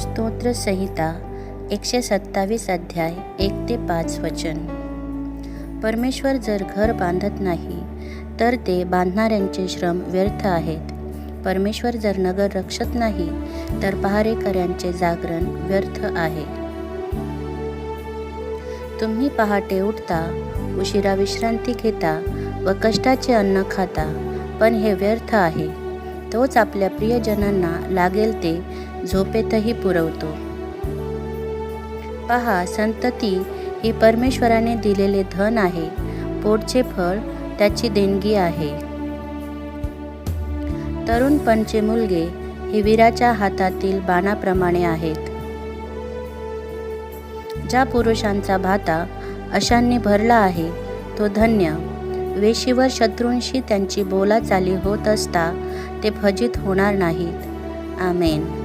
स्तोत्रसंहिता 127 अध्याय 1 ते 5 वचन. परमेश्वर जर घर बांधत नाही तर ते बांधणाऱ्यांचे श्रम व्यर्थ आहेत. परमेश्वर जर नगर रक्षत नाही तर पहारेकऱ्यांचे जागरण व्यर्थ आहे. तुम्ही पहाटे उठता, उशिरा विश्रांती घेता व कष्टाचे अन्न खाता, पण हे व्यर्थ आहे. तोच आपल्या प्रियजनांना लागेल ते झोपेतही पुरवतो. पहा, संतती ही परमेश्वराने दिलेले धन आहे. पोटचे फळ त्याची देणगी आहे. तरुणपणचे मुलगे हे वीराच्या हातातील बाणाप्रमाणे आहेत. ज्या पुरुषांचा भाता अशांनी भरला आहे तो धन्य. वेशीवर शत्रूंशी त्यांची बोलाचाली होत असता ते फजित होणार नाहीत. आमेन.